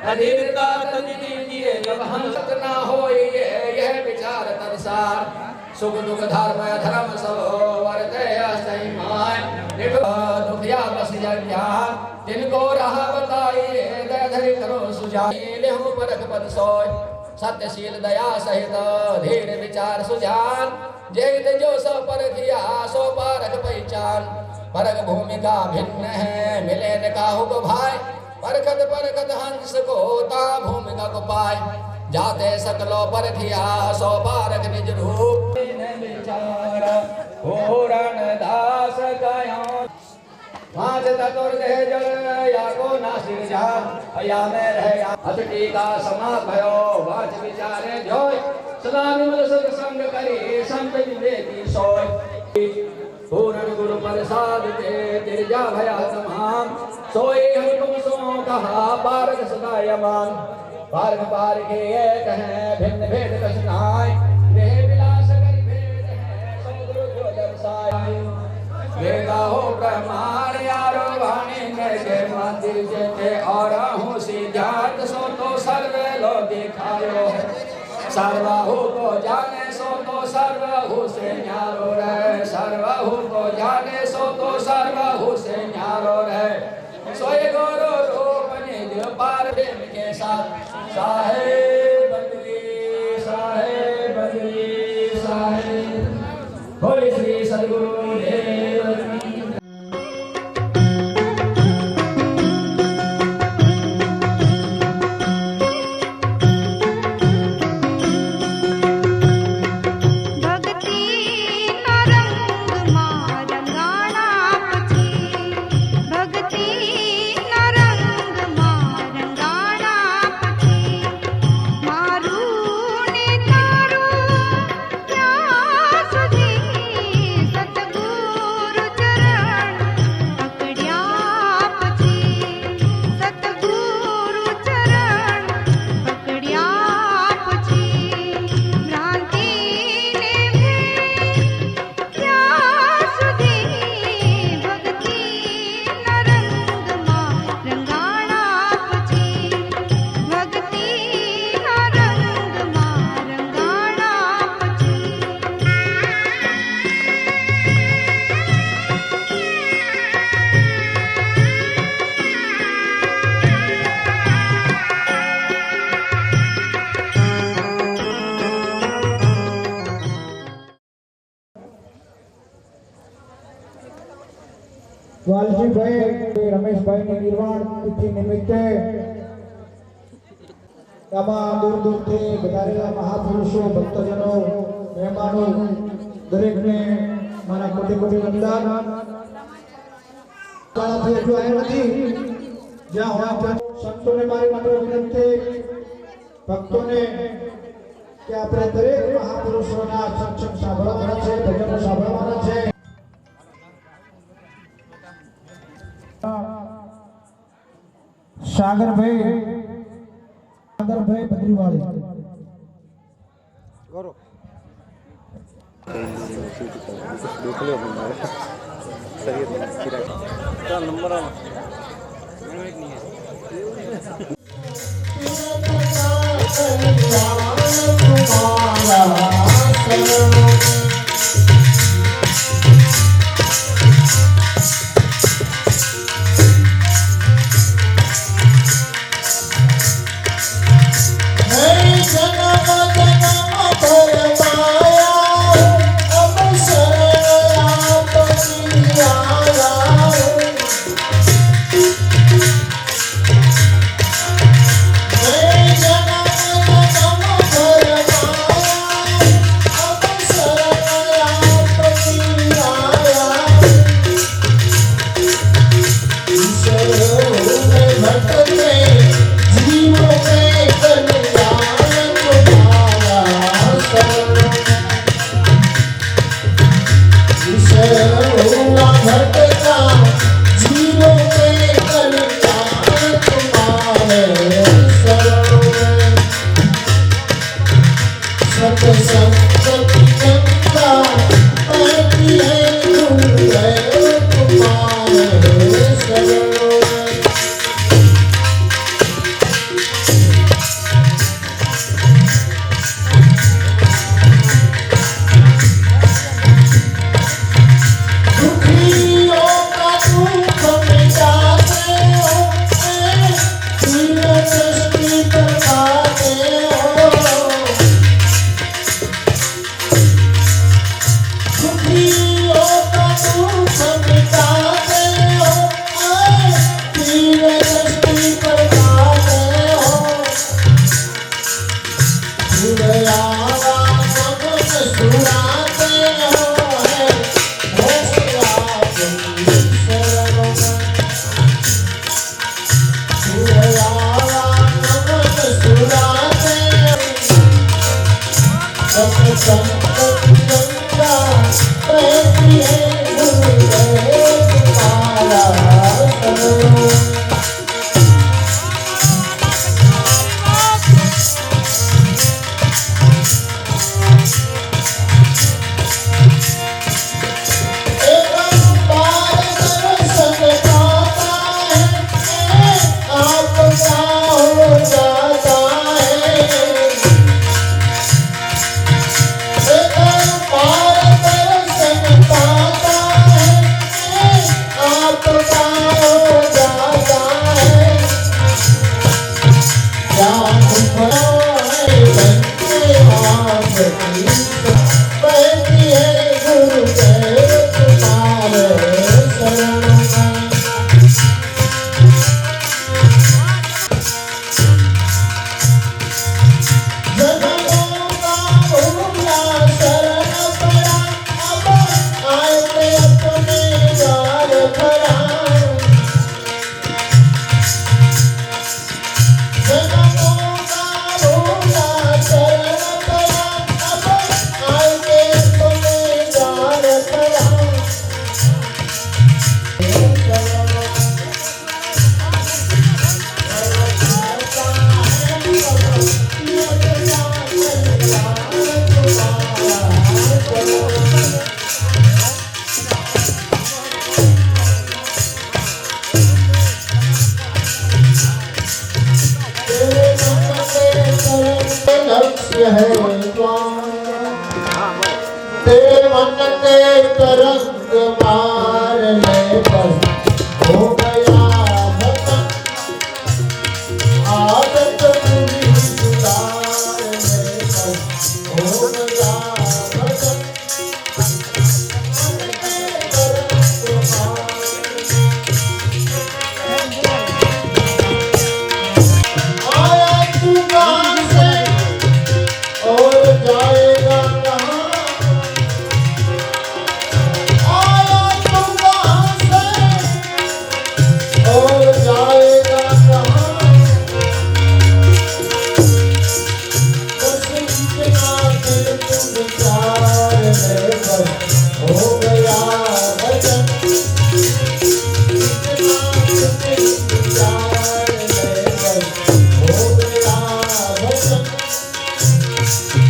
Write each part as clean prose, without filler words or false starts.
अधीरता तज दीजिए जब हम सत ना हो यह विचार तत्सार सुख दुख धर्म धर्म सब वर्ते असई माय दुखिया बस ज्ञान जिनको राह बताइए दया धरि करो सुझाइए लेहु परख पद सोय सत्यशील दया सहित धीर विचार सुजान जेत जो सब परखिया सो पारख पहचान परख भूमिका भिन्न है मिले न काहु को भाई परखत परखत हंस को ता भूमिका को पाए जाते सकलो परखिया सो पारख निज रूप विचार पूरण दास कयो पांच चतुर्देह जल या को नासिक जान या में रह अति का समा भयो वाच विचारे जोय सदा निर्मल सत्संग करी संत विवेकी सोय पूर्ण गुरु प्रसाद ते तिरजा भया तमाम सोई हम तुम सो कहा पारक सदा यमान पारक पार के एक है भिन्न भेद कछ नाय देह विलास करि भेद है सो गुरु जो दर्शाय वेगा हो प्रमाण यारो वाणी के मंदिर जेते और हूँ सिद्धार्थ सो तो सर्व लो दिखायो सर्वहु को जाने सो तो सर्वहु से न्यारो रहे सर्वहु को जाने सो तो सर्वहु से न्यारो रहे सोए गुरु रूप निज पार प्रेम के साथ साहेब बदली साहेब बदली साहेब बोले श्री सद्गुरु देव की वालजी भाई रमेश भाई ने निर्वाण तिथि निमित्ते तमाम दूर दूर से बधारेला महापुरुषों भक्तजनों मेहमानों दरेक ने मारा कोटि कोटि वंदन काला थे जो है नदी जहाँ हुआ संतों ने मारी नम्र विनंती भक्तों ने क्या अपने दरेक महापुरुषों ना सक्षम साबरमाना छे भजन साबरमाना छे सागर भाई बद्रीवाली करो देख लो सही है नंबर नहीं है तेरे मन के तरंग मार ले बस हो गया भटक आदत पूरी सुधार ले बस हो गया भटक मन के तरंग मार आया तू गाँव से और जाएगा कहाँ हो गया भजन हो गया भजन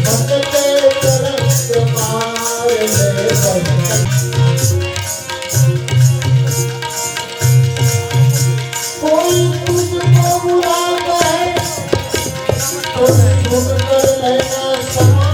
मन के तरंग मार ले कोई तुझको बुलाता है तो सुन कर लेना समा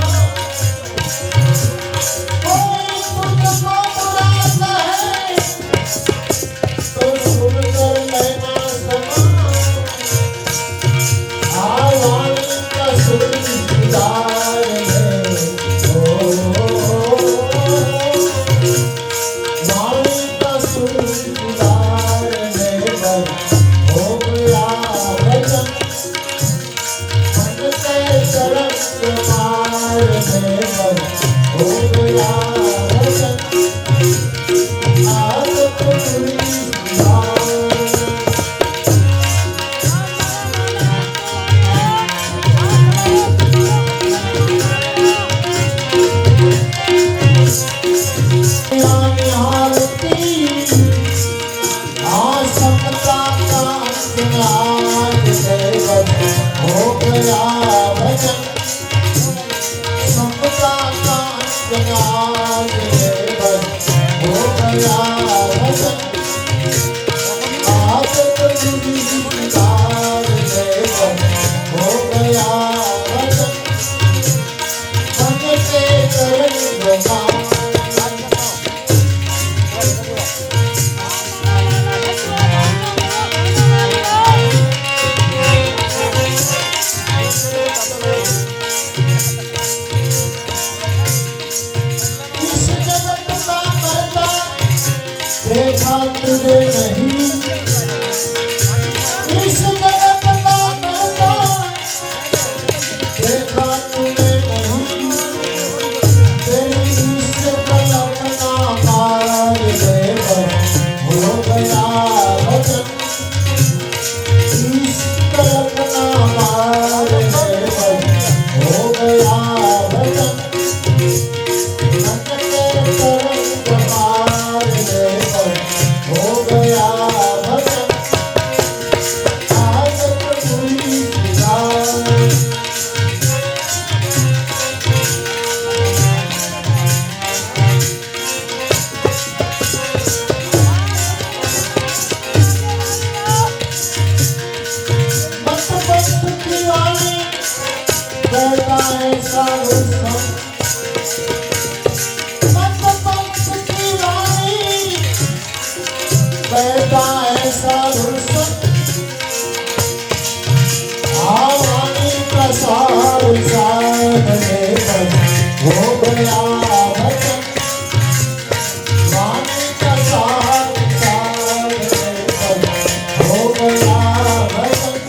साधु संत मत पंथ की वाणी कहता है साधु संत आवाणी प्रसाद साधने पर हो गया भजन वाणी प्रसाद साधने पर हो गया भजन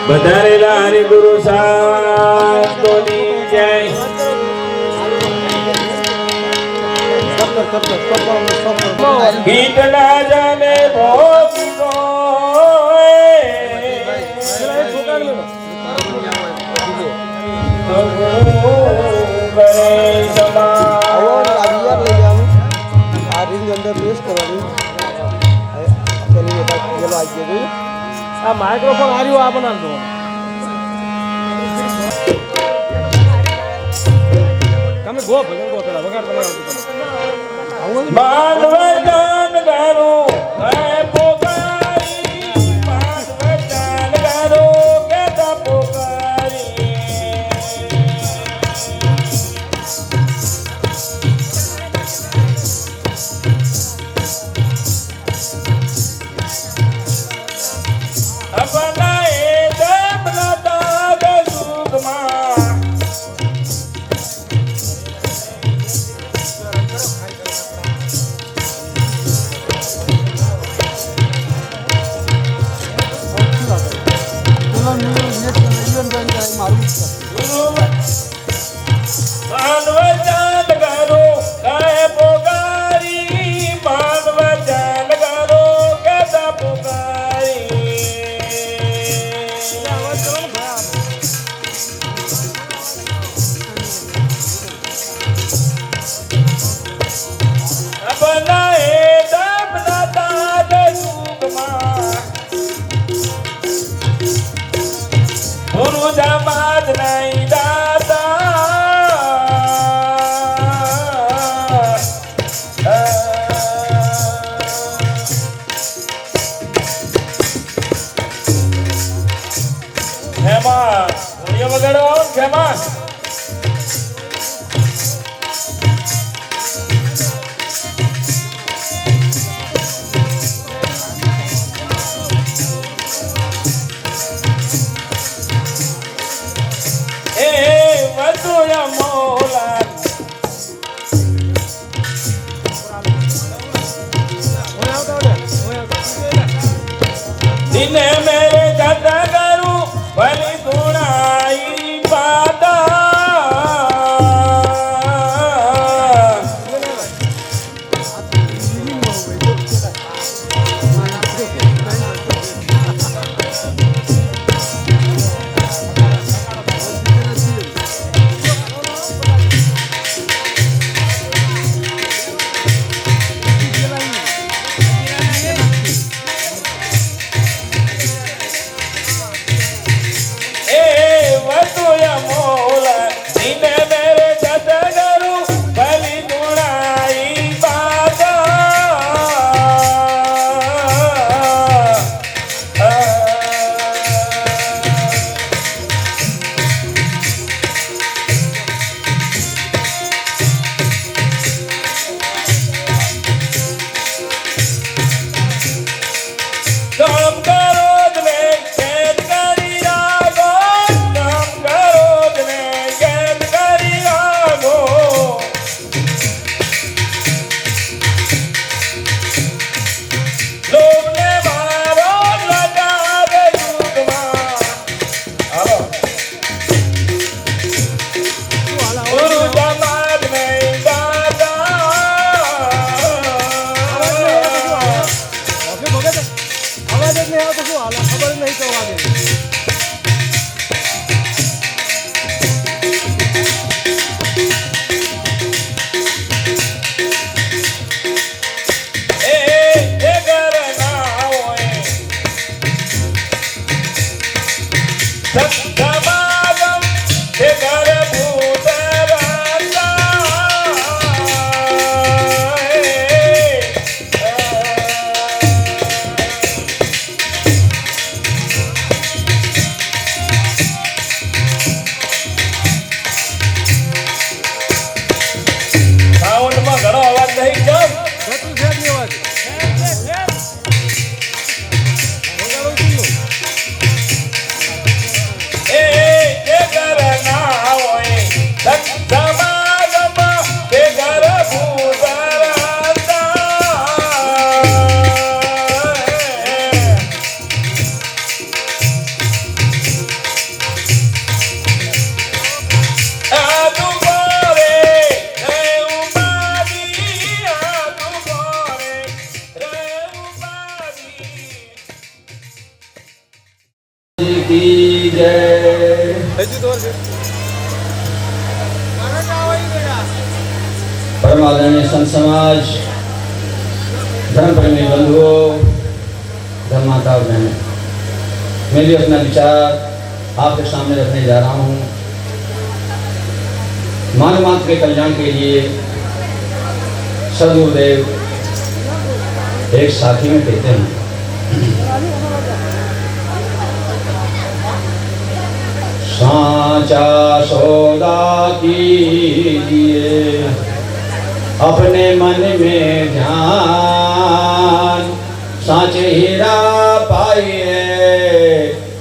વધારેલા હરિ ગુરુ સાહેબની જય ગીત ના જાને ભોગ માઇક્રોફોન હાર્યું આ બનાવતો તમે ગો ભજન ગો પેલા વગાડ બનાવતો માનવદાન ગારો હે પોકારી માનવદાન ગારો કેતા પોકારી अपना दामाद नहीं दाता खेमा ये वगैरह और खेमा मेरे जट करूं भली गुणाई पाता समागम हे घर भूत राजा સાઉન્ડમાં ઘણો અવાજ નહીં કેમ ગતું છે જ નહીં અવાજ. વગાડો છું. એ ઘર ના હોય સમાગમ હે ઘર ભૂત રાજા આદુ બોરે રે ઉમાદી આદુ બોરે રે ઉમાદી की जय। હજુ તો છે. परम आदरणीय संत समाज, धर्म प्रेमी बंधुओं, धर्माता और बहनों, मैं भी अपना विचार आपके सामने रखने जा रहा हूँ। मानव मात्र के कल्याण के लिए सदगुरुदेव एक साथी में कहते हैं, साचा सौदा कीजिए अपने मन में ध्यान, साचे हीरा पाइए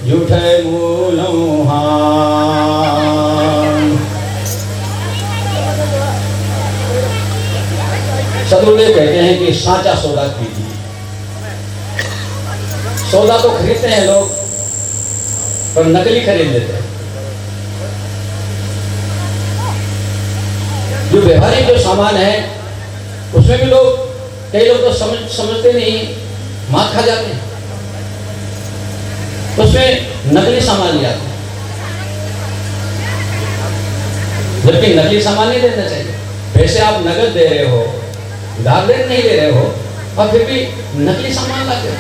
झूठे मूलहान। सदगुरुदेव कहते हैं कि साचा सौदा कीजिए। सौदा तो खरीदते हैं लोग, पर नकली खरीद लेते हैं। जो व्यवहारिक जो सामान है उसमें भी लोग, कई लोग तो समझते नहीं, मात खा जाते हैं, उसमें नकली सामान ले आते हैं। जबकि नकली सामान नहीं देना चाहिए। पैसे आप नगद दे रहे हो, उधार नहीं दे रहे हो, और फिर भी नकली सामान लाते हो।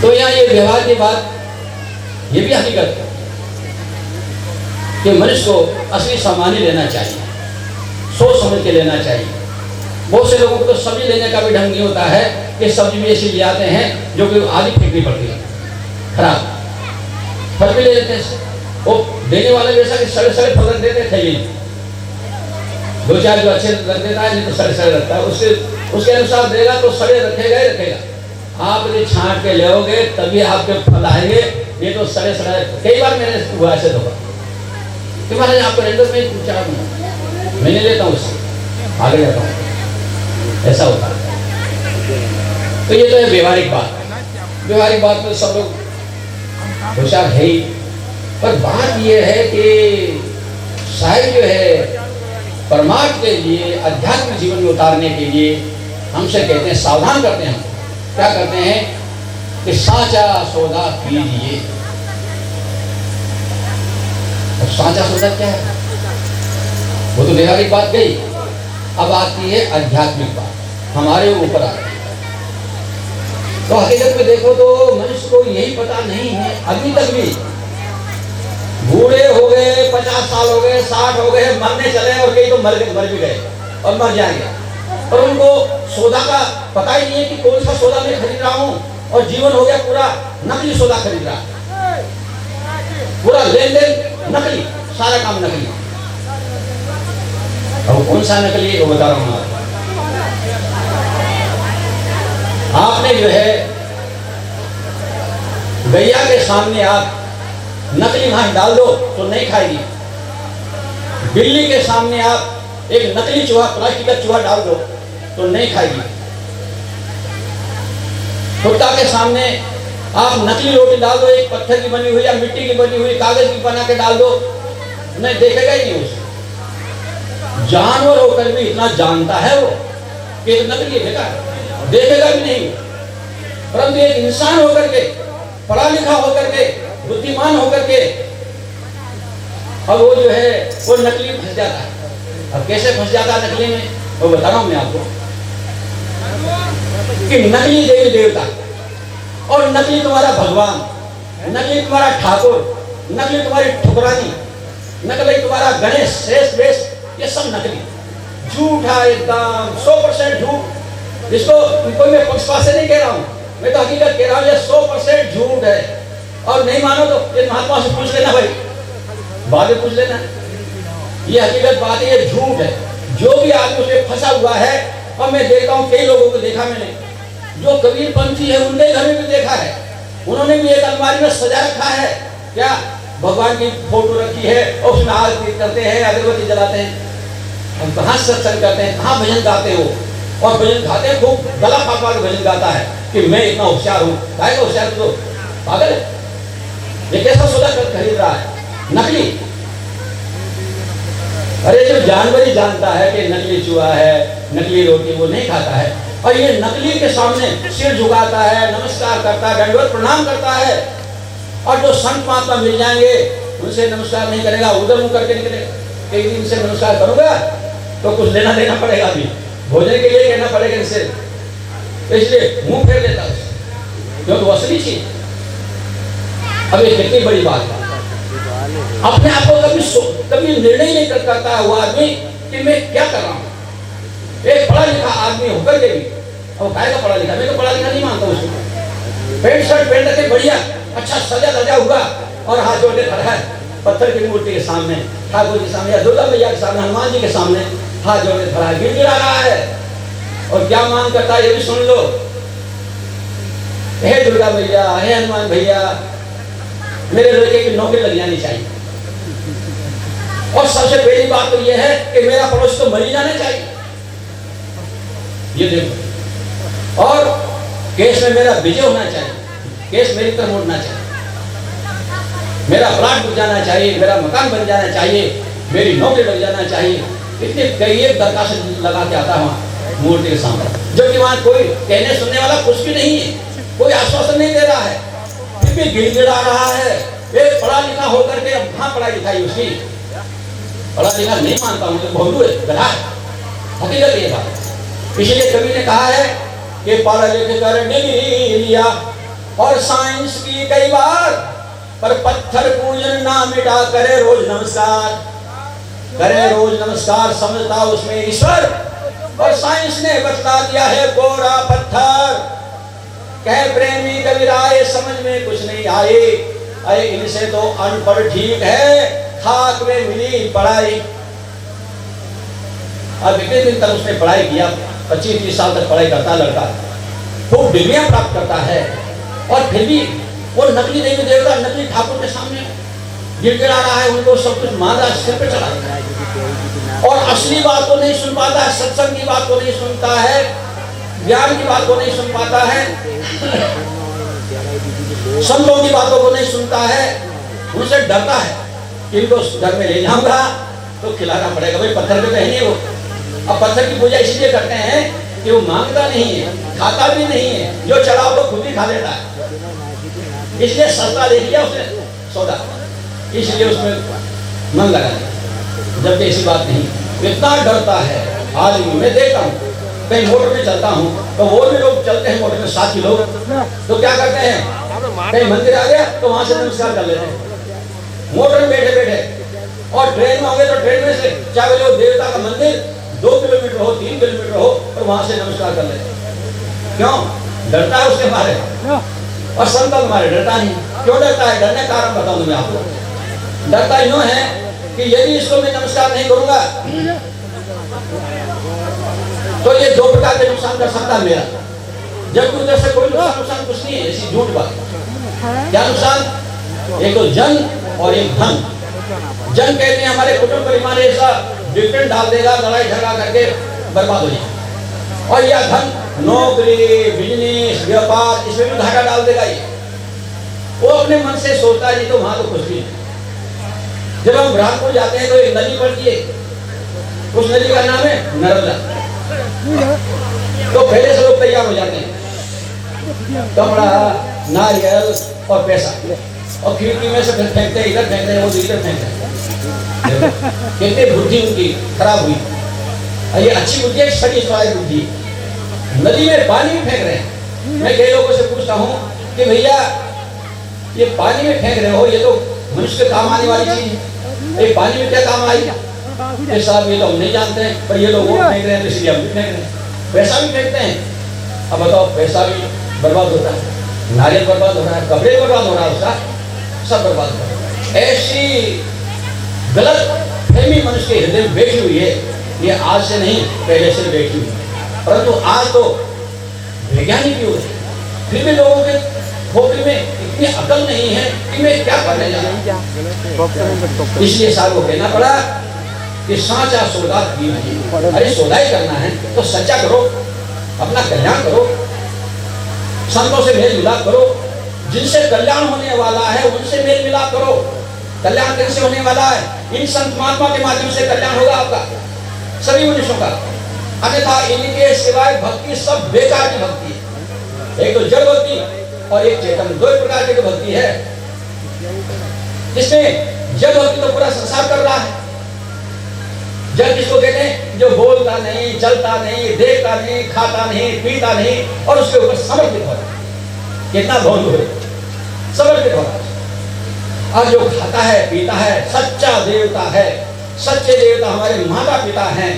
तो यहाँ ये व्यवहार की बात, ये भी हकीकत है कि मनुष्य को असली सामान ही लेना चाहिए, सोच समझ के लेना चाहिए। बहुत से लोगों को तो सब्जी लेने का भी ढंग नहीं होता है कि सब्जी भी ऐसी ले आते हैं जो कि आधी फेंकनी पड़ती है, खराब फल भी ले लेते हैं। वो देने वाले जैसा कि सड़े सड़े फल रख देते थे, दो चार जो अच्छे रख देता है, नहीं तो सड़े सड़े रखता है। उसके अनुसार देगा तो सड़े रखेगा ही रखेगा। आप यदि छांट के लेोगे तभी आपके फल आएंगे, नहीं तो सड़े सड़े। कई बार मैंने हुआ ऐसे धोखा कि महाराज आपको रेंडर में पूछा दूंगा, मैं नहीं लेता हूँ, उससे आगे जाता हूँ, ऐसा होता है। तो ये तो है व्यवहारिक बात। व्यवहारिक बात में सब लोग होशियार है ही, पर बात ये है कि साहिब जो है परमार्थ के लिए, आध्यात्मिक जीवन में उतारने के लिए हमसे कहते हैं, सावधान करते हैं। क्या करते हैं कि साचा सौदा कीजिए। साचा सौदा क्या है? वो तो व्यवहारिक बात गई, अब आती है आध्यात्मिक बात, हमारे ऊपर आ रही है। तो हकीकत में देखो तो मनुष्य को यही पता नहीं है अभी तक भी। बूढ़े हो गए, 50 साल हो गए, 60 हो गए, मरने चले, और कई तो मर भी गए और मर जाएंगे, और उनको सौदा का पता ही नहीं है कि कौन सा सौदा मैं खरीद रहा हूँ। और जीवन हो गया पूरा नकली सौदा खरीद रहा है, पूरा लेन देन नकली, सारा काम नकली। अब कौन सा नकली वो बता रहा हूँ आपने जो है गैया के सामने आप नकली घास डाल दो तो नहीं खाएगी। बिल्ली के सामने आप एक नकली चूहा, प्लास्टिक का चूहा डाल दो तो नहीं खाएगी। कुत्ता के सामने आप नकली रोटी डाल दो, एक पत्थर की बनी हुई या मिट्टी की बनी हुई, कागज की बना के डाल दो, नहीं देखेगा ही नहीं उसे। जानवर होकर भी इतना जानता है वो कि नकली है, देखेगा भी नहीं। परंतु एक इंसान होकर के, पढ़ा लिखा होकर के, बुद्धिमान होकर के, और वो जो है वो नकली में फंस जाता है। अब कैसे फंस जाता है नकली में, वो बता रहा हूं मैं आपको कि नकली देवी देवता और नकली तुम्हारा भगवान, नकली तुम्हारा ठाकुर, नकली तुम्हारी ठुकरानी, नकली तुम्हारा गणेश, श्रेष्ठ वेश, ये सब नकली झूठा, एकदम 100% झूठ। इसको कोई मैं पक्षपात से नहीं कह रहा हूँ, मैं तो हकीकत कह रहा हूँ, ये 100% झूठ है। और नहीं मानो तो ये महात्मा से पूछ लेना भाई, बाद में पूछ लेना, ये हकीकत बात है, ये झूठ है। जो भी आदमी उसमें फंसा हुआ है, और मैं देखता हूँ कई लोगों को देखा मैंने, जो कबीरपंथी है उनके घर में भी देखा है, उन्होंने भी एक अलमारी में सजा रखा है, क्या भगवान की फोटो रखी है और उसमें आरती करते हैं, अगरबत्ती जलाते हैं। हम कहाँ सत्संग करते हैं, कहाँ भजन गाते हो, और भजन गाते हैं खूब, गला फाड़ फाड़ के भजन गाता है कि मैं इतना होशियार हूँ। काहे का होशियार, तो पागल है, ये कैसा सौदा खरीद रहा है, नकली। अरे जो जानवर ही जानता है कि नकली चूहा है, नकली रोटी वो नहीं खाता है, और ये नकली के सामने सिर झुकाता है, नमस्कार करता है, दंडवत प्रणाम करता है। और जो संत महात्मा मिल जाएंगे उनसे नमस्कार नहीं करेगा, उधर मुंह करके निकलेगा। एक दिन से नमस्कार करूंगा तो कुछ लेना देना पड़ेगा, भी भोजन के लिए कहना पड़ेगा इनसे, तो इसलिए मुंह फेर लेता है, क्योंकि वो असली चीज। अब ये कितनी बड़ी बात है, अपने आप को कभी निर्णय नहीं करता है वो आदमी कि मैं क्या कर रहा हूँ। एक पढ़ा लिखा आदमी होकर के भी, अब काय का पढ़ा लिखा, मैं तो पढ़ा लिखा नहीं मानता उसको, पैंट शर्ट पहन रखे बढ़िया अच्छा सजा धजा हुआ और हाथ जोड़ के खड़ा है पत्थर की मूर्ति के सामने, ठाकुर के सामने, या दुर्गा मैया के सामने, हनुमान जी के सामने हाथ जोड़ के खड़ा है, गिड़गिड़ा रहा है। और क्या मांग करता है ये भी सुन लो, हे दुर्गा मैया, हे हनुमान भैया, मेरे लड़के की नौकरी लग जानी चाहिए, और सबसे पहली बात तो यह है कि मेरा पड़ोसी तो मर ही जाना चाहिए, ये देखो, और केस में मेरा विजय होना चाहिए, केस मेरी तरफ उठना चाहिए, मेरा प्लाट बिक जाना चाहिए, मेरा मकान बन जाना चाहिए, मेरी नौकरी लग जाना चाहिए। इतने कई एक दरखास्त लगा के आता है मूर्ति के सामने, जबकि वहां कोई कहने सुनने वाला कुछ भी नहीं है, कोई आश्वासन नहीं दे रहा है, फिर भी गिड़गिड़ा रहा है। एक पढ़ा लिखा होकर के अब कहाँ पढ़ाई लिखाई उसकी, पढ़ा लिखा नहीं मानता हूँ, बहुत गधा है, हकीकत ये बात। इसलिए कवि ने कहा है कि पढ़ लिख कर डिग्री लिया और साइंस की कई बार, पर पत्थर पूजन ना मिटा, करे रोज नमस्कार, करे रोज नमस्कार, समझता उसमें ईश्वर, और साइंस ने बतला दिया है कोरा पत्थर। कह प्रेमी कबीराए समझ में कुछ नहीं आए, अरे इनसे तो अनपढ़ ठीक है, खाक में मिली पढ़ाई। अब इतने दिन तक उसने पढ़ाई किया, 25-30 साल तक पढ़ाई करता लड़का, खूब डिग्रियां प्राप्त करता है, और फिर भी वो नकली देवी देवता, नकली ठाकुर के सामने गिड़गिड़ा रहा है, उनको सब कुछ मान रहा है, सिर पे चढ़ा, और असली बात को नहीं सुन पाता है, सत्संग की बात को नहीं सुनता है, ज्ञान की बात को नहीं सुन पाता है, संतों की बातों को नहीं सुनता है, उनसे डरता है कि इनको घर में ले जाऊंगा तो खिलाना पड़ेगा। भाई पत्थर पे नहीं है वो, अब पत्थर की पूजा इसलिए करते हैं कि वो मांगता नहीं है, खाता भी नहीं है, जो चढ़ाओ तो खुद ही खा लेता है, इसलिए सस्ता ले लिया उसने सौदा, इसलिए उसमें मन लगा लिया, जबकि ऐसी बात नहीं। इतना डरता है आदमी, मैं देखता हूँ कहीं मोटर में चलता हूँ तो और भी लोग चलते हैं मोटर में, साथी लोग, तो क्या करते हैं, कहीं मंदिर आ गया तो वहां से नमस्कार कर लेते हैं मोटर में बैठे बैठे, और ट्रेन में होंगे तो ट्रेन में से चाहे जो देवता का मंदिर 2 किलोमीटर हो, 3 किलोमीटर हो, और वहां से नमस्कार कर लेते हैं। क्यों? डरता है उसके बारे, और संत हमारे डरता नहीं। क्यों डरता है? डरने का कारण बताऊं मैं आपको। डरता यूं है कि यदि इसको मैं नमस्कार नहीं करूंगा तो ये 2 प्रकार के नुकसान कर सकता है मेरा, जबकि उधर से कोई नुकसान कुछ नहीं है, ऐसी झूठ बात। क्या नुकसान? एक तो जन और एक धन। जन कहते हैं हमारे कुटुंब परिवार ऐसा डिफरेंट डाल देगा, लड़ाई झगड़ा करके बर्बाद हो जाए, और यह धन नौकरी, बिजनेस, व्यापार, इसमें भी घाटा डाल देगा। ये वो अपने मन से सोचता है, नहीं तो वहां तो कुछ भी नहीं। जब हम ब्रह्मपुर जाते हैं तो एक नदी पड़ती है, उस नदी का नाम है नर्मदा। तो पहले से लोग तैयार हो जाते हैं, कपड़ा, नारियल और पैसा, और खिड़की में से फेंकते हैं, इधर फेंकते हैं, वो इधर फेंकते हैं। कितनी बुद्धि उनकी खराब हुई। ये अच्छी बुद्धि है, 26 वाली बुद्धि। नदी में पानी भी फेंक रहे हैं। मैं कई लोगों से पूछता हूँ कि भैया ये पानी में फेंक रहे हो, ये तो मनुष्य के काम आने वाली चीज है, ये पानी में क्या काम आई? ये साहब ये तो हम नहीं जानते हैं, पर ये लोग वो फेंक रहे हैं तो इसलिए हम भी फेंक रहे हैं। पैसा भी फेंकते हैं। अब बताओ, पैसा भी बर्बाद होता है, नारियल बर्बाद हो रहा है, कपड़े बर्बाद हो रहा है, उसका सब बर्बाद हो रहा है। ऐसी गलत फहमी मनुष्य के हृदय में बैठी हुई है। ये आज से नहीं, पहले से बैठी हुई है, परंतु आज तो वैज्ञानिक युग है, फिर भी लोगों के खोपड़ी में इतनी अकल नहीं है कि मैं क्या करने जा रहा हूं। इसलिए साहब को कहना पड़ा कि साचा सौदा की नहीं। अरे सौदा ही करना है तो सच्चा करो, अपना कल्याण करो, संतों से मेल मिलाप करो, जिनसे कल्याण होने वाला है उनसे मेल मिलाप करो। कल्याण कैसे होने वाला है? इन संत महात्मा के माध्यम से कल्याण होगा आपका, सभी मनुष्यों का। अन्यथा इनके सिवाय भक्ति सब बेकार की भक्ति है। एक तो जड़ भक्ति और एक चेतन, दो प्रकार की भक्ति है। जिसमें जड़ भक्ति तो पूरा संसार कर रहा है। जड़ किसको कहते हैं? जो बोलता नहीं, चलता नहीं, देखता नहीं, खाता नहीं, पीता नहीं और उसके ऊपर समर्पित हो रहा है। कितना भोग हो, समर्पित हो रहा है। और जो खाता है, पीता है, सच्चा देवता है। सच्चे देवता हमारे माता पिता हैं,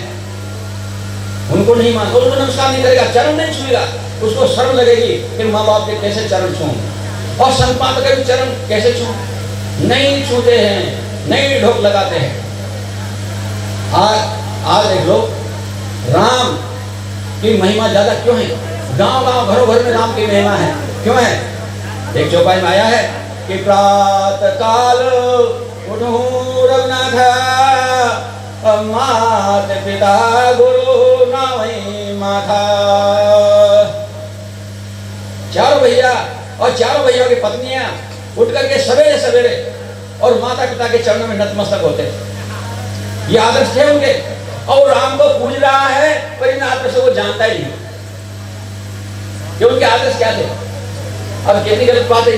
उनको नहीं मानता, उनको नमस्कार नहीं करेगा, चरण नहीं छुएगा। उसको शर्म लगेगी कि माँ बाप के कैसे चरण छूऊं, और संत महात्मा के भी चरण कैसे छूऊं? नहीं छूते हैं, नहीं ढोक लगाते हैं। आज देख लो, राम की महिमा ज्यादा क्यों है? गांव गांव घरों घर में राम की महिमा है, क्यों है? एक चौपाई में आया है कि प्रातः काल उठूं रघुनाथ, मात पिता गुरु नावई माथा। चारों भैया और चारों भैया की पत्नियां उठ करके सवेरे सवेरे और माता पिता के चरणों में नतमस्तक होते। ये आदर्श थे उनके, और राम को पूज रहा है पर इन आदर्श को जानता ही नहीं कि उनके आदर्श क्या थे। अब कितनी गलत बात है,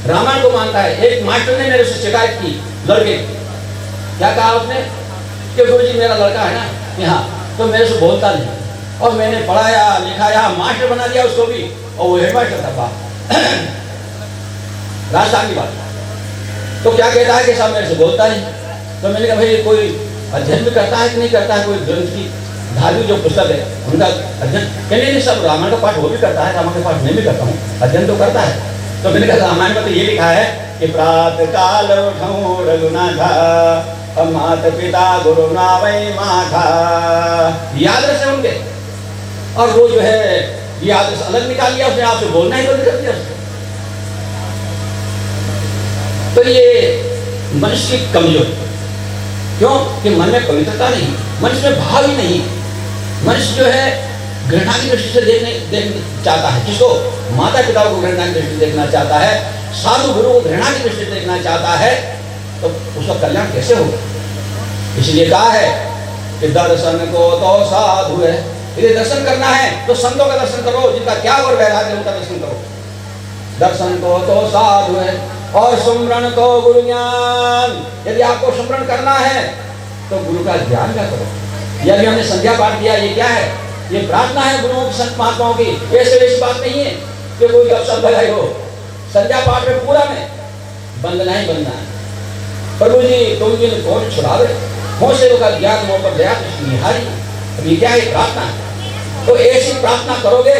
रामायण को मानता है। एक मास्टर ने मेरे से शिकायत की, लड़के, क्या कहा उसने कि गुरुजी मेरा लड़का है ना यहाँ, तो मेरे से बोलता नहीं, और मैंने पढ़ाया लिखाया, मास्टर बना दिया उसको भी, और वो हेडमास्टर था बाप राजस्थान की बात। तो क्या कहता है कि साहब मेरे से बोलता नहीं। तो मैंने कहा भाई कोई अध्ययन भी करता है कि नहीं करता है, कोई ग्रंथ की धार्मिक जो पुस्तक है उनका अध्ययन? कहने नहीं, सब रामायण का पाठ वो भी करता है, रामायण का पाठ मैं भी करता हूँ, अध्ययन तो करता है। तो मैंने कहा रामायण में तो ये लिखा है कि प्रातः काल उठूं रघुनाथ, मात पिता गुरु नावई माथा। ये आदर्श है उनके, और वो जो है ये आदर्श अलग निकाल लिया उसने, आपसे बोलना ही बंद कर दिया उसने। तो ये मनुष्य की कमजोरी, क्यों कि मन में पवित्रता नहीं, मनुष्य में भाव ही नहीं। मनुष्य जो है घृणा की दृष्टि से देखना चाहता है, किसको? माता पिता को घृणा की दृष्टि से देखना चाहता है, साधु गुरु को घृणा की दृष्टि से देखना चाहता है, तो उसका कल्याण कैसे होगा? इसलिए कहा है कि दर्शन को तो साधु है। यदि दर्शन करना है तो संतों का दर्शन करो, जिनका त्याग और वैराग्य उनका दर्शन करो। दर्शन को तो साधु है और सुमरण को गुरु ज्ञान। यदि आपको सुमरण करना है तो गुरु का ध्यान क्या करो। यह भी हमने संध्या पाठ किया, ये क्या है? ये प्रार्थना है गुरुओं की, संत महात्माओं की। ऐसे वैसी बात नहीं है कि कोई गपशप लगाई हो। संध्या पाठ में पूरा में बंदना ही बनना है। प्रभु जी तुम जिन कौन छुड़ावे, हो सेवों का ज्ञान मोह पर दया निहारी। अभी क्या है? प्रार्थना है। तो ऐसी प्रार्थना करोगे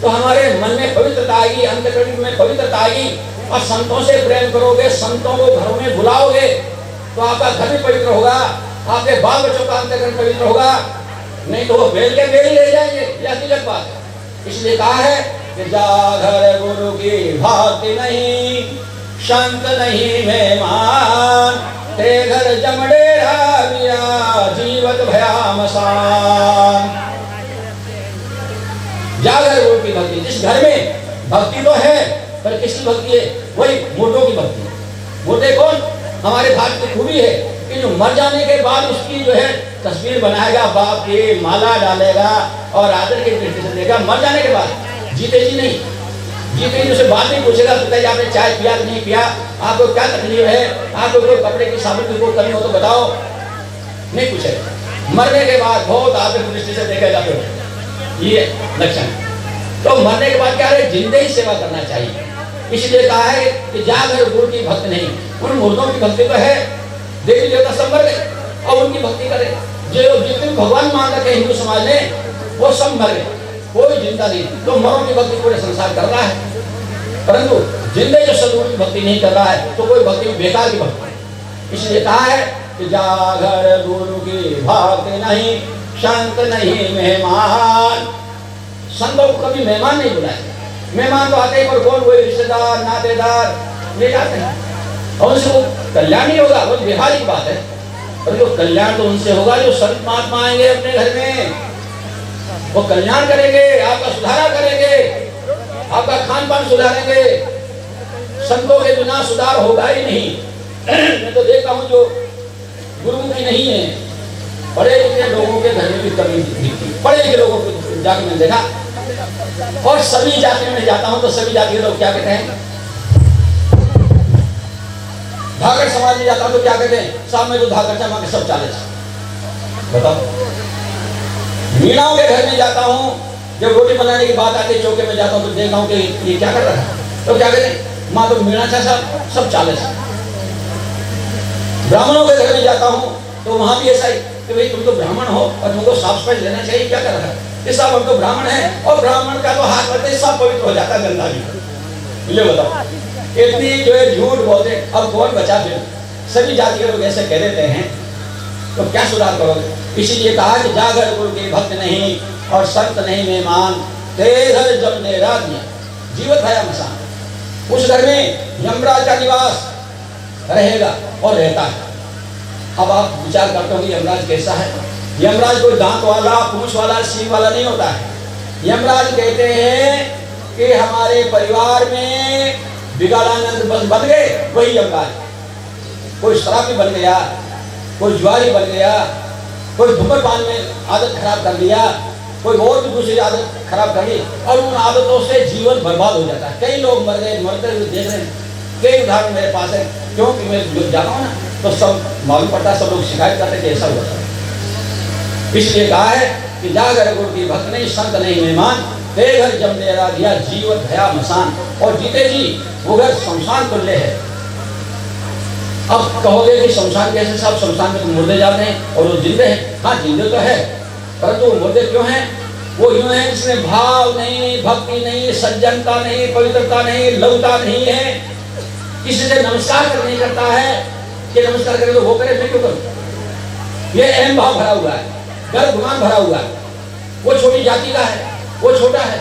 तो हमारे मन में पवित्रता आएगी, अंतःकरण में पवित्रता आएगी, और संतों से प्रेम करोगे, संतों को घरों में बुलाओगे तो आपका घर भी पवित्र होगा, आपके बाल बच्चों का अंतःकरण पवित्र होगा। नहीं तो वो बेल के बेल ही रह जाएंगे, यह हकीकत बात है। इसलिए कहा है कि जागर गुरु की भक्ति नहीं, संत नहीं मेहमान, ते घर जमडेरा बिया जीवत भयामसान। जागर गुरु की भक्ति, जिस घर में भक्ति तो है पर किसकी भक्ति है? वही मोटों की भक्ति। मोटे कौन? हमारे भारत की खूबी है कि जो मर जाने के बाद उसकी जो है तस्वीर बनाएगा, बाप की माला डालेगा और आदर की दृष्टि से देगा। मर जाने के बाद, जीते जी नहीं। जीते जी उसे बात नहीं पूछेगा, पिताजी आपने चाय पिया कि नहीं पिया, आपको क्या तकलीफ है, आपको कोई कपड़े की साबुन की कोई कमी हो तो बताओ, नहीं पूछेगा। मरने के बाद बहुत आदर की दृष्टि से देखेगा। फिर ये लक्षण तो मरने के बाद क्या है, जिंदे ही सेवा करना चाहिए। इसलिए कहा है कि जागर गुरु की भक्त नहीं। उन मुर्दों की भक्ति तो है, देवी देवता सब मर गए और उनकी भक्ति करे। जो जितने भगवान मान रखे हिंदू समाज ने वो सब मर गए, कोई जिंदा नहीं। तो मरों की भक्ति पूरे संसार कर रहा है, परंतु जिंदे जो सदगुरु की भक्ति नहीं कर रहा है तो कोई भक्ति बेकार की भक्ति है। इसलिए कहा है कि जागर गुरु की भक्ति नहीं, संत नहीं मेहमान। संतों को कभी मेहमान नहीं बुलाए। मेहमान तो आते ही पर कौन, वही रिश्तेदार नातेदार ले जाते हैं और उनसे कल्याण नहीं होगा, वो बेहाल की बात है। और जो कल्याण तो उनसे होगा जो संत महात्मा आएंगे अपने घर में, वो कल्याण करेंगे, आपका सुधारा करेंगे, आपका खान पान सुधारेंगे। संतों के बिना सुधार होगा ही नहीं। मैं तो देखता हूँ जो गुरुमुखी नहीं है, बड़े लिखे लोगों के घर में भी कमी दिखती। बड़े लिखे लोगों को जाकर मैंने देखा, और सभी जातियों में जाता हूँ तो सभी जाति के लोग क्या कहते हैं, धाकर समाज में जाता हूँ तो क्या कहते हैं, साहब में तो धाकर चमा के सब 40। बताओ। मीणाओं के घर में जाता हूँ, जब रोटी बनाने की बात आती है चौके में जाता हूँ तो देखता हूँ कि ये क्या कर रहा है, तो क्या कहते हैं, माँ तो मीणा साहब सब 40। ब्राह्मणों के घर में जाता हूँ तो वहां भी ऐसा ही कि भाई तुम तो ब्राह्मण हो और तुमको साफ सफाई लेना चाहिए, क्या कर रहा है ये साहब, हम तो ब्राह्मण है और ब्राह्मण का तो हाथ पड़ते सब पवित्र हो जाता है गंगा जी। ये बताओ, इतनी जो है झूठ बोलते, अब कौन बचा फिर? सभी जाति के लोग ऐसे कह देते हैं तो क्या सुधार करोगे? इसीलिए कहा कि जागर गुरु के भक्त नहीं और संत नहीं मेहमान, तेघर जब नेरा दिया जीवत है मसान। उस घर में यमराज का निवास रहेगा और रहता है। अब आप विचार करते हो यमराज कैसा है? यमराज कोई दांत वाला, पूंछ वाला, सींग वाला नहीं होता है। यमराज कहते हैं कि हमारे परिवार में बिगाड़ानंद बन गए, वही यमराज। कोई शराबी बन गया, कोई जुआरी बन गया, कोई धूम्रपान में आदत खराब कर दिया, कोई और भी दूसरी आदत खराब कर ली और उन आदतों से जीवन बर्बाद हो जाता है। कई लोग मर गए, मरते हुए देख रहे हैं, कई उदाहरण मेरे पास है। क्योंकि मैं जब जाता हूँ ना तो सब मालूम पड़ता है, सब लोग शिकायत करते कि ऐसा हुआ था। इसलिए कहा है कि जागर गुरु की भक्त नहीं, संत नहीं मेहमान, बेघर जम डेरा दिया जीवन भया मसान। और जीते जी वो घर शमशान तुल्य है। अब कहोगे कि शमशान कैसे साहब, शमशान में तो मुर्दे जाते हैं और वो जिंदे हैं। हाँ जिंदे तो है, परंतु वो मुर्दे क्यों हैं? वो यूं है जिसमें भाव नहीं, भक्ति नहीं, सज्जनता नहीं, पवित्रता नहीं, लौटा नहीं है, किसी से नमस्कार कर नहीं करता है कि नमस्कार करे तो वो करे, मैं क्यों करूं? ये अहम भाव भरा हुआ है, गर्व गुमान भरा हुआ है। वो छोटी जाति का है, वो छोटा है,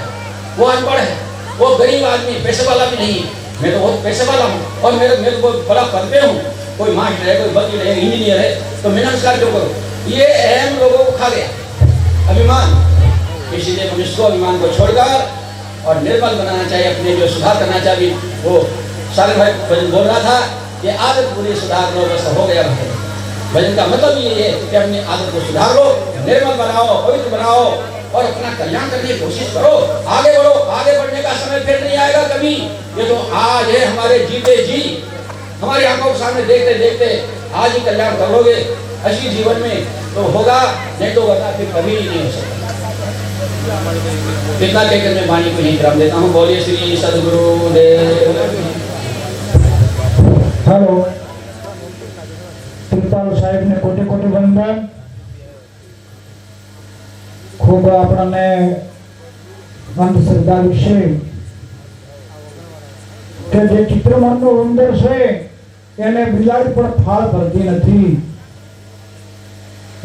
वो अनपढ़ है, वो गरीब आदमी, पैसे वाला भी नहीं है। मैं तो बहुत पैसे वाला हूँ और मेरे को बड़ा पद पे हूँ, कोई मास्टर है, कोई वकील है, इंजीनियर है, तो मैं नमस्कार क्यों करूँ? ये अहम लोगों को खा गया अभिमान। इसीलिए मनुष्य को अभिमान को छोड़कर और निर्मल बनाना चाहिए, अपने जो सुधार करना चाहिए। वो सागर भाई भजन बोल रहा था कि आदत पूरी सुधार लो, बस हो गया भजन। भजन का मतलब ये है कि अपनी आदत को सुधार लो, निर्मल बनाओ, पवित्र बनाओ और अपना कल्याण करने की कोशिश करो, आगे बढ़ो। आगे बढ़ने का समय फिर नहीं आएगा कभी। ये तो आज है, हमारे जीते जी, हमारी आंखों के सामने देखते देखते आज ही कल्याण करोगे अच्छी जीवन में तो होगा, नहीं तो वरना फिर कभी नहीं हो सकता। इतना कहकर मैं वाणी को यहीं विराम देता हूँ। बोलिए श्री सद्गुरु देव। हेलो, कृपाल साहेब ने कोटि कोटि वंदन। खूब आपने अंधश्रद्धा विषय કે જે ચિત્રમણનો ઉંદર છે એને બિલાડી પણ ફાળ ભરતી નથી,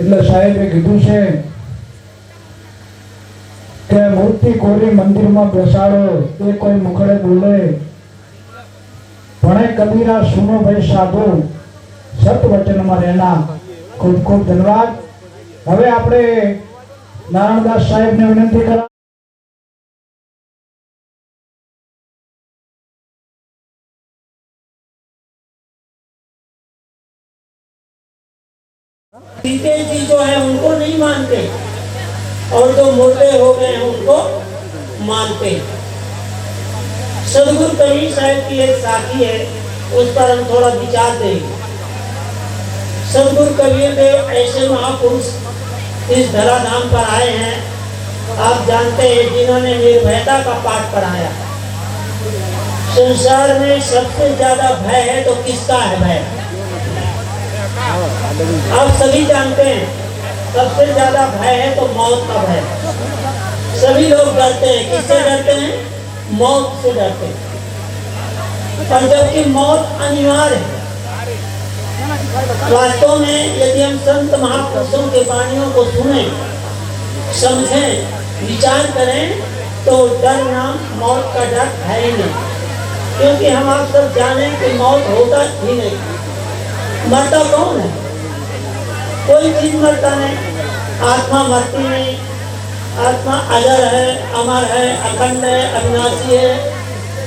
એટલે સાહેબે કીધું છે કે મૂર્તિ કોરી મંદિરમાં બેસાડો એ કોઈ મુખડે બોલે, ભણે કબીરા સુનો ભાઈ સાધુ, સત વચનમાં રહેના। ખૂબ ખૂબ ધન્યવાદ। હવે આપણે નારાયણદાસ સાહેબને વિનંતી કરા। जीते जी जो है उनको नहीं मानते और जो मुर्दे हो गए हैं उनको मानते। सदगुरु कबीर साहब की एक साखी है, उस पर हम थोड़ा विचार देंगे। सदगुरु कबीर देव ऐसे महापुरुष इस धराधाम पर आए हैं आप जानते हैं जिन्होंने निर्भयता का पाठ पढ़ाया, संसार में सबसे ज्यादा भय है तो किसका है भय? आप सभी जानते हैं सबसे ज्यादा भय है तो मौत का भय। सभी लोग डरते हैं, किससे डरते हैं? मौत से डरते हैं। पर जबकि मौत अनिवार्य है। वास्तव में यदि हम संत महापुरुषों के वाणियों को सुने, समझें, विचार करें तो डर नाम मौत का डर है ही नहीं। क्योंकि हम आप सब जाने कि मौत होता ही नहीं। मरता कौन है? कोई चीज मरता नहीं। आत्मा मरती नहीं। आत्मा अजर है, अमर है, अखंड है, अविनाशी है।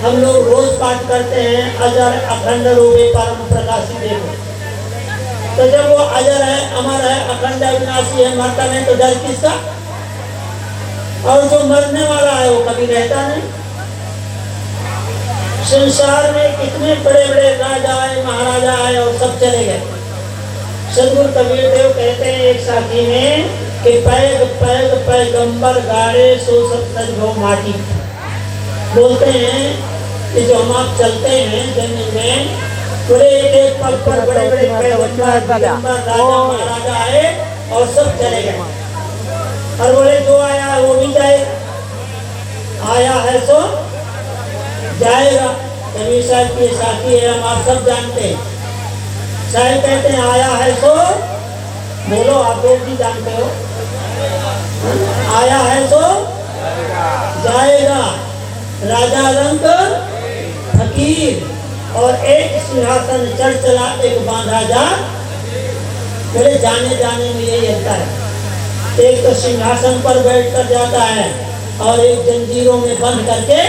हम लोग रोज पाठ करते हैं, अजर अखंड रूपे परम प्रकाशी देखो। तो जब वो अजर है, अमर है, अखंड अविनाशी है, मरता नहीं तो डर किसका? और जो मरने वाला है वो कभी रहता नहीं। संसार में कितने बड़े बड़े राजा आए, महाराजा आए और सब चले गए। सदगुरु कबीर देव कहते हैं एक साथी में कि पैग पैग पैगंबर गाड़े सो सब सज भो माटी। बोलते हैं कि जो हम आप चलते हैं जमीन में, बड़े एक पग पर बड़े बड़े पैगंबर राजा महाराजा आए और सब चले गए। और बोले जो आया वो भी जाएगा, आया है सो जाएगा। कबीर साहब के साथी है, हम आप सब जानते हैं। साहब कहते हैं आया है सो, बोलो आप लोग भी जानते हो, आया है सो जाएगा। राजा रंग फकीर और एक सिंहासन चढ़ चला एक बांधा जा। बोले जाने जाने में यही होता है, एक तो सिंहासन पर बैठ कर जाता है और एक जंजीरों में बंद करके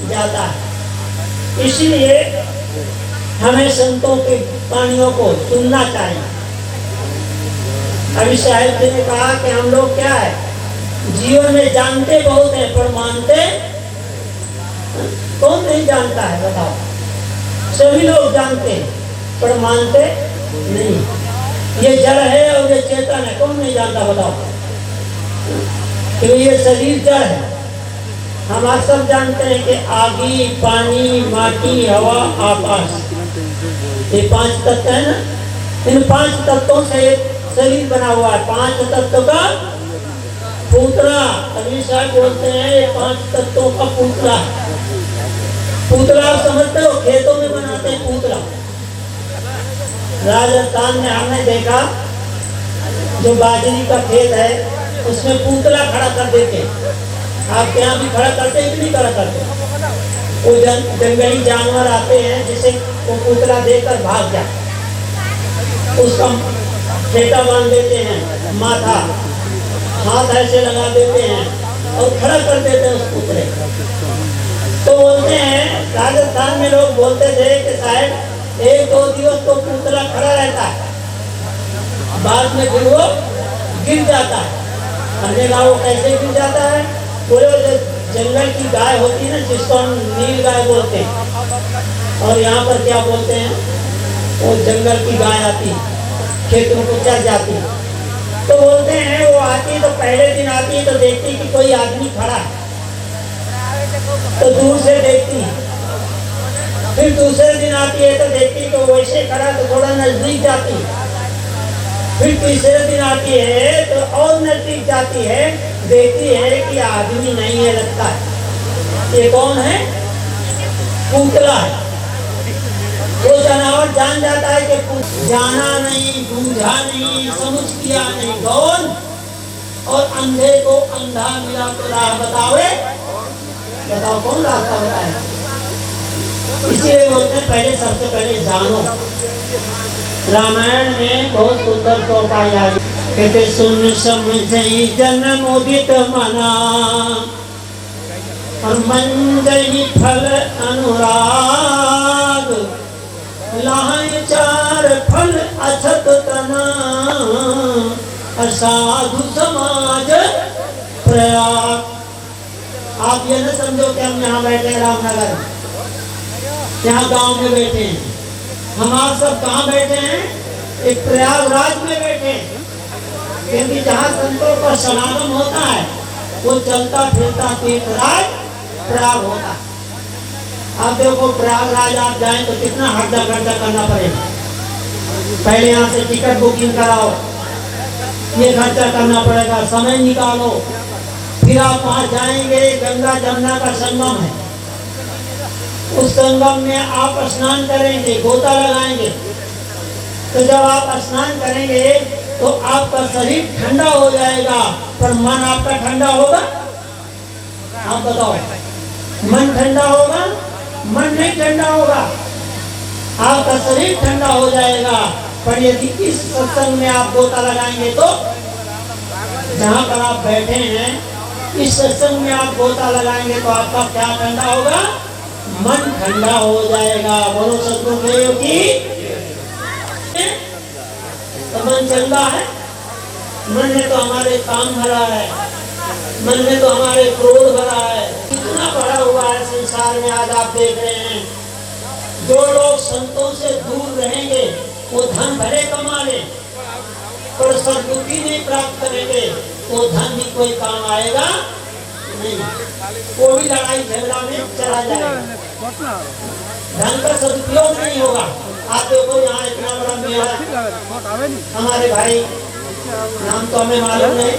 जाता है। इसीलिए हमें संतों के वाणियों को सुनना चाहिए। अभी साहिब जी ने कहा कि हम लोग क्या है, जीवन में जानते बहुत है पर मानते कौन नहीं जानता है? बताओ। सभी लोग जानते हैं पर मानते नहीं। ये जड़ है और ये चेतन है, कौन नहीं जानता? बताओ। क्योंकि ये शरीर जड़ है। हम आप सब जानते हैं कि आगी, पानी, माटी, हवा, आकाश, ये 5 तत्व है ना। इन 5 तत्वों से शरीर बना हुआ है। 5 तत्व का पुतला। कबीर साहब बोलते हैं ये 5 तत्वों का पुतला। पुतला आप समझते हो, खेतों में बनाते हैं पुतला। राजस्थान में हमने देखा जो बाजरी का खेत है उसमें पुतला खड़ा कर देते। आपके यहाँ भी खड़ा करते हैं कि नहीं खड़ा करते? वो जंगली जानवर आते हैं जिसे वो पुतला देकर भाग जाए, उसका फेटा बांध देते हैं, माथा हाथ ऐसे लगा देते हैं और खड़ा कर देते हैं उस पुतले। तो बोलते हैं राजस्थान में लोग बोलते थे कि साहब 1-2 दिवस तो पुतला खड़ा रहता है, बाद में फिर वो गिर जाता है। हमने कहा वो कैसे गिर जाता है? बोले जो जंगल की गाय होती है ना, जिसको हम नील गाय बोलते हैं, और यहाँ पर क्या बोलते हैं, वो जंगल की गाय आती खेतों को चढ़ जाती। तो बोलते हैं वो आती तो पहले दिन आती तो देखती कि कोई आदमी खड़ा है तो दूर से देखती, फिर दूसरे दिन आती है तो देखती तो वैसे खड़ा तो थोड़ा नजदीक जाती, फिर तीसरे दिन आती है तो और नजदीक जाती है, देखती है कि आदमी नहीं है, लगता है ये कौन है? पुतला है। वो जानवर जान जाता है कि जाना नहीं, बूझा नहीं, समझ किया नहीं, कौन? और अंधे को अंधा मिला तो राह बतावे, बताओ कौन रास्ता बताए? इसलिए बोलते हैं पहले सबसे पहले जानो। रामायण में बहुत सुंदर चौपाई आई, कहते सुन समझ जन मोदित मना और मंजई फल अनुराग, लाए 4 फल अछत तना, असाधु समाज प्रयाग। आप ये न समझो कि हम यहाँ बैठे हैं रामनगर, यहाँ गांव में बैठे हैं। हम आप सब कहाँ बैठे हैं? एक प्रयागराज में बैठे हैं। क्योंकि जहाँ संतों का समागम होता है वो चलता फिरता तीर्थराज प्रयाग होता है। आप देखो प्रयागराज आप जाएं तो कितना खर्चा करना पड़ेगा। पहले यहाँ से टिकट बुकिंग कराओ, ये खर्चा करना पड़ेगा, समय निकालो, फिर आप वहाँ जाएंगे। गंगा जमुना का संगम है, उस संगम में आप स्नान करेंगे, गोता लगाएंगे। तो जब आप स्नान करेंगे तो आपका शरीर ठंडा हो जाएगा, पर मन आपका ठंडा होगा? आप बताओ, मन ठंडा होगा? मन नहीं ठंडा होगा, आपका शरीर ठंडा हो जाएगा। पर यदि इस सत्संग में आप गोता लगाएंगे तो जहाँ पर आप बैठे हैं, इस सत्संग में आप गोता लगाएंगे तो आपका क्या ठंडा होगा? मन ठंडा हो जाएगा। बोलो सतगुरुदेव की। तो मन चल रहा है, मन में तो हमारे काम भरा है, मन में तो हमारे क्रोध भरा है, इतना भरा हुआ है संसार में। आज आप देख रहे हैं, जो लोग संतों से दूर रहेंगे वो धन भले कमा ले, पर सद्बुद्धि नहीं प्राप्त करेंगे, वो धन भी कोई काम आएगा नहीं, वो भी लड़ाई झगड़ा में चला जाएगा, धन का सदुपयोग नहीं होगा। आप देखो यहाँ इतना बड़ा मेला, हमारे भाई नाम तो हमें मालूम नहीं,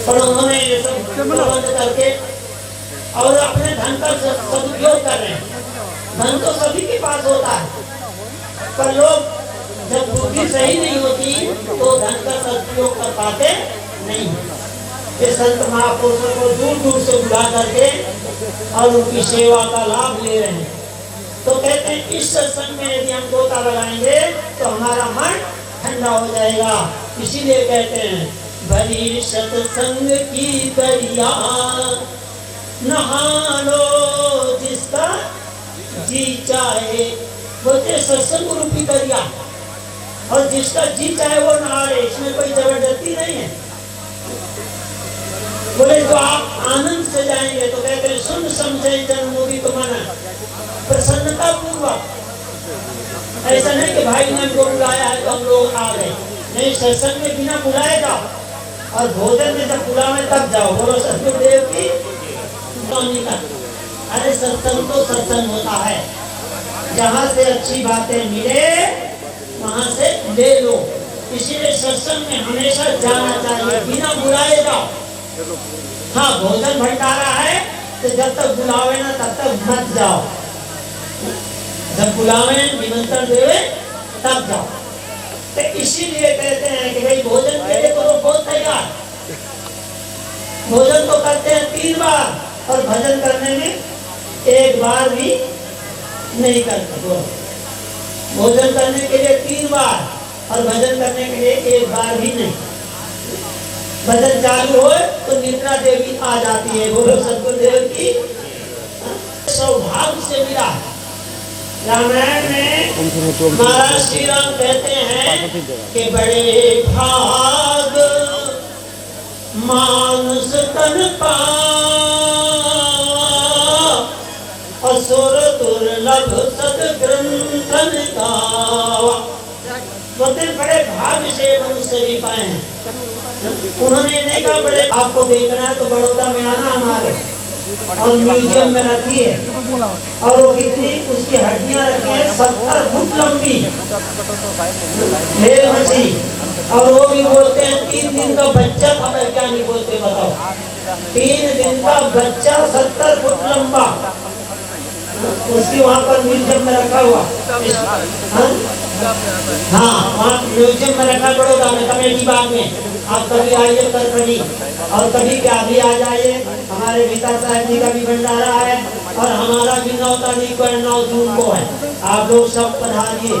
पर उन्होंने ये सब प्रबंध करके और अपने धन का सदुपयोग कर रहे हैं। धन तो सभी के पास होता है, पर लोग जब बुद्धि सही नहीं होती तो धन का सदुपयोग कर पाते नहीं। ये संत महापुरुषों को दूर दूर से बुला करके और उनकी सेवा का लाभ ले रहे हैं। तो कहते हैं इस सत्संग में यदि हम गोता लगाएंगे तो हमारा मन ठंडा हो जाएगा। इसीलिए कहते हैं भरी सत्संग की दरिया नहा लो जिसका जी चाहे। बोलते सत्संग रूपी दरिया, और जिसका जी चाहे वो नहा ले, इसमें कोई जबरदस्ती नहीं है। बोले तो आप आनंद से जाएंगे तो कहते हैं सुन समझे जन्मोदित मन, प्रसन्नता पूर्वक। ऐसा नहीं कि भाई ने हमको बुलाया है तो हम लोग आ गए, नहीं, सत्संग में बिना बुलाए जाओ और भोजन में जब बुलावे तब जाओ। बोलो सतगुरुदेव की। अरे सत्संग तो सत्संग होता है, जहाँ से अच्छी बातें मिले वहाँ से ले लो। इसीलिए सत्संग में हमेशा जाना चाहिए, बिना बुलाए जाओ। हाँ, भोजन भंडारा है तो जब तक बुलावे ना तब तक मत जाओ, जब बुलावे निमंत्रण देवे तब जाओ। तो इसीलिए कहते हैं कि भाई भोजन के लिए तो बहुत तैयार, भोजन तो करते हैं 3 बार और भजन करने में 1 बार भी नहीं करते। भोजन करने के लिए 3 बार और भजन करने के लिए 1 बार भी नहीं। भजन चालू हो तो निद्रा देवी आ जाती है। बोलो सतगुरुदेव की। सौभाग्य से मिला रामायण में महाराज श्री राम कहते हैं कि बड़े भाग मानस तन पावा, असुर दुर्लभ सद्ग्रंथन गावा। बोलते बड़े भाग्य से मनुष्य भी पाए हैं। उन्होंने नहीं कहा बड़े, आपको देखना है तो बड़ौदा में आना हमारे, और म्यूजियम में रखी है, और वो कितनी उसकी हड्डियां रखी है 70 फुट लंबी भेड़ मछली, और वो भी बोलते हैं 3 दिन का बच्चा था। मैं क्या नहीं बोलते बताओ, 3 दिन का बच्चा 70 फुट लंबा, उसकी वहाँ पर म्यूजियम में रखा हुआ। हाँ, वहाँ म्यूजियम में रखा बड़ौदा में, कमेटी बाग में। आप कभी आइए करपड़ी, और कभी क्या भी आ जाइए। हमारे पिता साहब जी का भी भंडारा है, और हमारा भी 9 तारीख को 9 जून को है। आप लोग सब पधारिए।